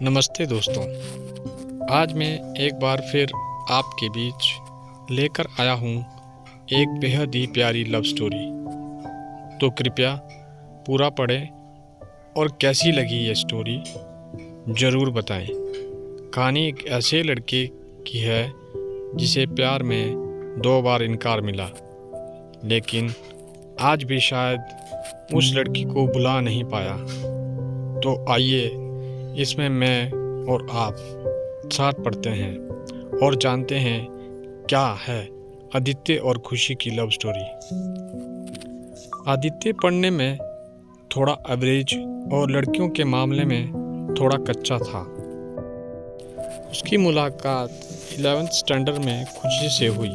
नमस्ते दोस्तों। आज मैं एक बार फिर आपके बीच लेकर आया हूँ एक बेहद ही प्यारी लव स्टोरी। तो कृपया पूरा पढ़ें और कैसी लगी ये स्टोरी ज़रूर बताएं। कहानी एक ऐसे लड़के की है जिसे प्यार में 2 बार इनकार मिला, लेकिन आज भी शायद उस लड़की को भुला नहीं पाया। तो आइए इसमें मैं और आप साथ पढ़ते हैं और जानते हैं क्या है आदित्य और खुशी की लव स्टोरी। आदित्य पढ़ने में थोड़ा एवरेज और लड़कियों के मामले में थोड़ा कच्चा था। उसकी मुलाकात 11th स्टैंडर्ड में खुशी से हुई।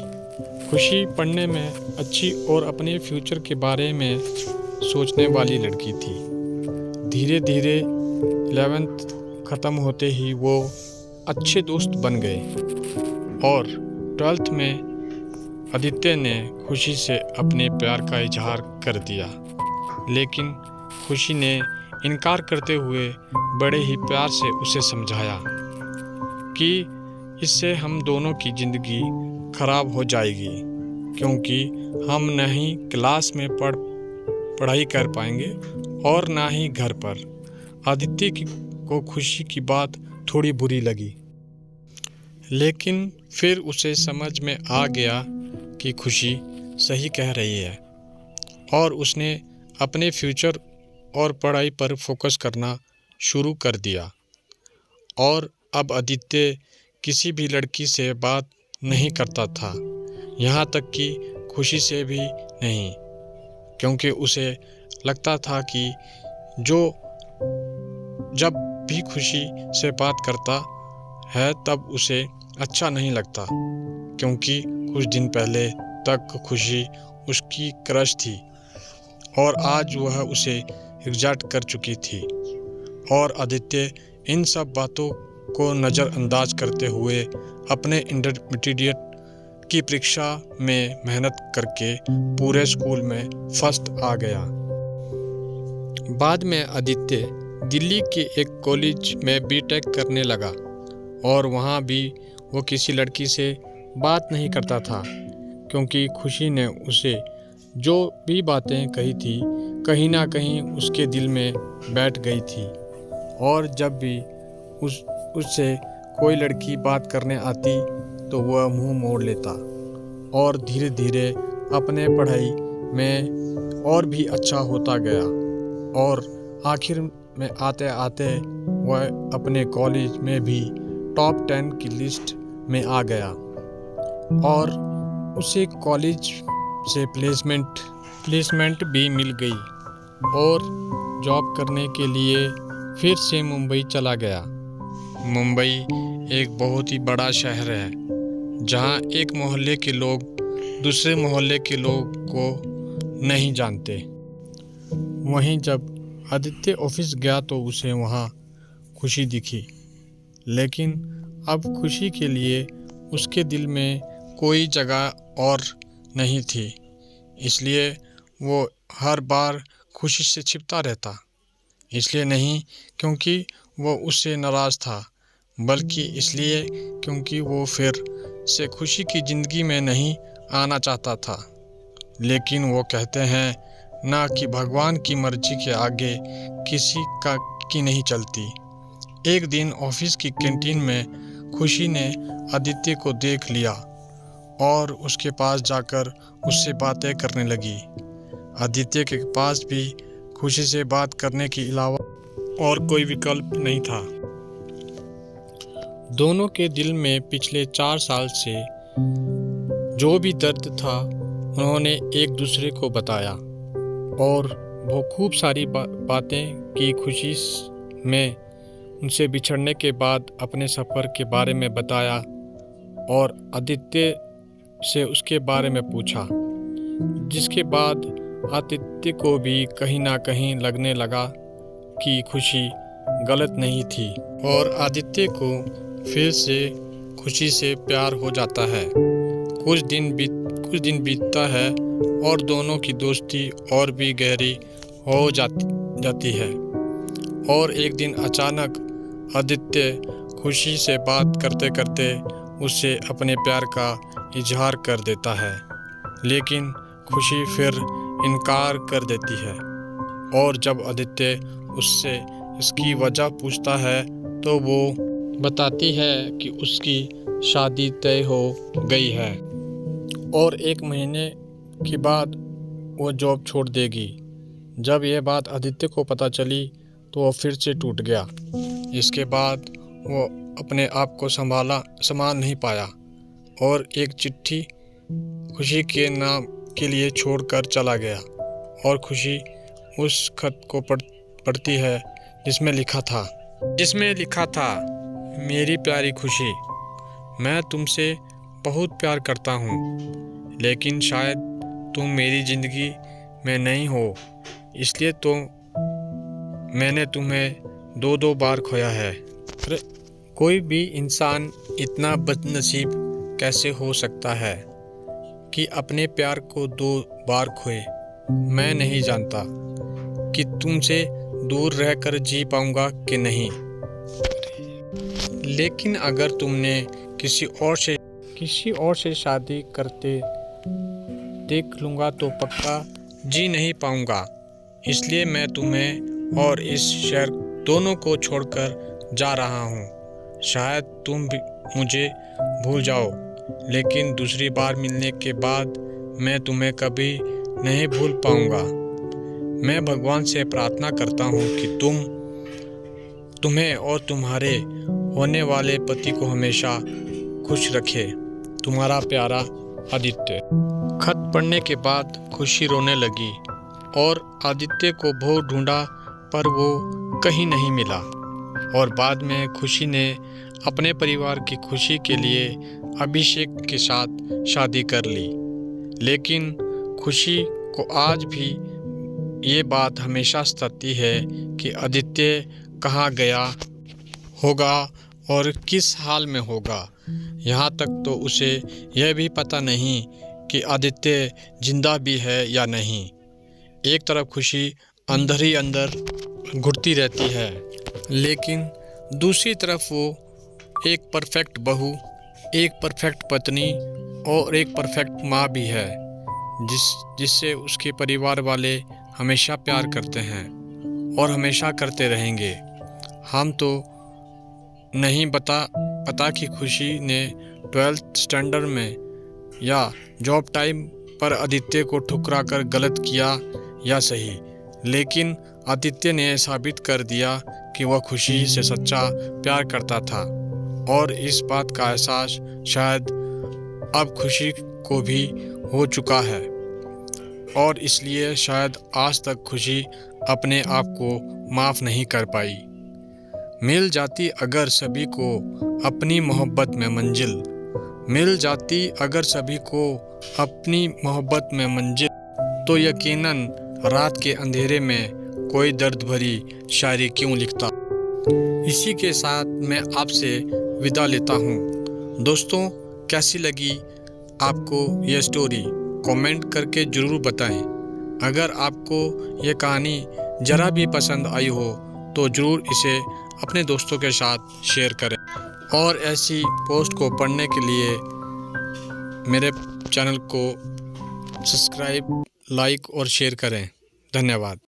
खुशी पढ़ने में अच्छी और अपने फ्यूचर के बारे में सोचने वाली लड़की थी। धीरे धीरे 11th ख़त्म होते ही वो अच्छे दोस्त बन गए और 12th में आदित्य ने खुशी से अपने प्यार का इजहार कर दिया, लेकिन खुशी ने इनकार करते हुए बड़े ही प्यार से उसे समझाया कि इससे हम दोनों की ज़िंदगी खराब हो जाएगी, क्योंकि हम न ही क्लास में पढ़ाई कर पाएंगे और ना ही घर पर। आदित्य को खुशी की बात थोड़ी बुरी लगी, लेकिन फिर उसे समझ में आ गया कि खुशी सही कह रही है और उसने अपने फ्यूचर और पढ़ाई पर फोकस करना शुरू कर दिया। और अब आदित्य किसी भी लड़की से बात नहीं करता था, यहाँ तक कि खुशी से भी नहीं, क्योंकि उसे लगता था कि जब भी खुशी से बात करता है तब उसे अच्छा नहीं लगता, क्योंकि कुछ दिन पहले तक खुशी उसकी क्रश थी और आज वह उसे रिजेक्ट कर चुकी थी। और आदित्य इन सब बातों को नज़रअंदाज करते हुए अपने इंटरमीडिएट की परीक्षा में मेहनत करके पूरे स्कूल में फर्स्ट आ गया। बाद में आदित्य दिल्ली के एक कॉलेज में बीटेक करने लगा और वहाँ भी वो किसी लड़की से बात नहीं करता था, क्योंकि खुशी ने उसे जो भी बातें कही थी कहीं ना कहीं उसके दिल में बैठ गई थी। और जब भी उससे कोई लड़की बात करने आती तो वह मुंह मोड़ लेता और धीरे धीरे अपने पढ़ाई में और भी अच्छा होता गया और आखिर में आते आते वह अपने कॉलेज में भी टॉप 10 की लिस्ट में आ गया और उसे कॉलेज से प्लेसमेंट भी मिल गई और जॉब करने के लिए फिर से मुंबई चला गया। मुंबई एक बहुत ही बड़ा शहर है, जहां एक मोहल्ले के लोग दूसरे मोहल्ले के लोग को नहीं जानते। वहीं जब आदित्य ऑफिस गया तो उसे वहाँ खुशी दिखी, लेकिन अब खुशी के लिए उसके दिल में कोई जगह और नहीं थी। इसलिए वो हर बार खुशी से छिपता रहता। इसलिए नहीं क्योंकि वो उससे नाराज़ था, बल्कि इसलिए क्योंकि वो फिर से खुशी की ज़िंदगी में नहीं आना चाहता था। लेकिन वो कहते हैं ना कि भगवान की मर्जी के आगे किसी की नहीं चलती। एक दिन ऑफिस की कैंटीन में खुशी ने आदित्य को देख लिया और उसके पास जाकर उससे बातें करने लगी। आदित्य के पास भी खुशी से बात करने के अलावा और कोई विकल्प नहीं था। दोनों के दिल में पिछले 4 साल से जो भी दर्द था उन्होंने एक दूसरे को बताया और वो खूब सारी बातें की। खुशी में उनसे बिछड़ने के बाद अपने सफ़र के बारे में बताया और आदित्य से उसके बारे में पूछा, जिसके बाद आदित्य को भी कहीं ना कहीं लगने लगा कि खुशी गलत नहीं थी और आदित्य को फिर से खुशी से प्यार हो जाता है। कुछ दिन बीतता है और दोनों की दोस्ती और भी गहरी हो जाती है। और एक दिन अचानक आदित्य खुशी से बात करते करते उससे अपने प्यार का इजहार कर देता है, लेकिन खुशी फिर इनकार कर देती है। और जब आदित्य उससे इसकी वजह पूछता है तो वो बताती है कि उसकी शादी तय हो गई है और 1 महीने के बाद वो जॉब छोड़ देगी। जब यह बात आदित्य को पता चली तो वो फिर से टूट गया। इसके बाद वो अपने आप को संभाल नहीं पाया और एक चिट्ठी खुशी के नाम के लिए छोड़कर चला गया। और खुशी उस खत को पढ़ती है जिसमें लिखा था, मेरी प्यारी खुशी, मैं तुमसे बहुत प्यार करता हूँ, लेकिन शायद तुम मेरी ज़िंदगी में नहीं हो, इसलिए तो मैंने तुम्हें 2 बार खोया है। कोई भी इंसान इतना बदनसीब कैसे हो सकता है कि अपने प्यार को 2 बार खोए। मैं नहीं जानता कि तुमसे दूर रहकर जी पाऊंगा कि नहीं, लेकिन अगर तुमने किसी और से शादी करते देख लूँगा तो पक्का जी नहीं पाऊंगा। इसलिए मैं तुम्हें और इस शहर दोनों को छोड़कर जा रहा हूँ। शायद तुम भी मुझे भूल जाओ, लेकिन दूसरी बार मिलने के बाद मैं तुम्हें कभी नहीं भूल पाऊंगा। मैं भगवान से प्रार्थना करता हूँ कि तुम्हें और तुम्हारे होने वाले पति को हमेशा खुश रखे। तुम्हारा प्यारा आदित्य। खत पढ़ने के बाद खुशी रोने लगी और आदित्य को बहुत ढूंढा पर वो कहीं नहीं मिला। और बाद में खुशी ने अपने परिवार की खुशी के लिए अभिषेक के साथ शादी कर ली। लेकिन खुशी को आज भी ये बात हमेशा सताती है कि आदित्य कहाँ गया होगा और किस हाल में होगा। यहाँ तक तो उसे यह भी पता नहीं कि आदित्य जिंदा भी है या नहीं। एक तरफ खुशी अंदर ही अंदर घुटती रहती है, लेकिन दूसरी तरफ वो एक परफेक्ट बहू, एक परफेक्ट पत्नी और एक परफेक्ट माँ भी है, जिससे उसके परिवार वाले हमेशा प्यार करते हैं और हमेशा करते रहेंगे। हम तो नहीं पता कि खुशी ने 12th स्टैंडर्ड में या जॉब टाइम पर आदित्य को ठुकरा कर गलत किया या सही, लेकिन आदित्य ने साबित कर दिया कि वह खुशी से सच्चा प्यार करता था। और इस बात का एहसास शायद अब खुशी को भी हो चुका है, और इसलिए शायद आज तक खुशी अपने आप को माफ़ नहीं कर पाई। मिल जाती अगर सभी को अपनी मोहब्बत में मंजिल, मिल जाती अगर सभी को अपनी मोहब्बत में मंजिल, तो यकीनन रात के अंधेरे में कोई दर्द भरी शायरी क्यों लिखता। इसी के साथ मैं आपसे विदा लेता हूँ। दोस्तों, कैसी लगी आपको यह स्टोरी कमेंट करके ज़रूर बताएं। अगर आपको यह कहानी ज़रा भी पसंद आई हो तो ज़रूर इसे अपने दोस्तों के साथ शेयर करें, और ऐसी पोस्ट को पढ़ने के लिए मेरे चैनल को सब्सक्राइब, लाइक और शेयर करें। धन्यवाद।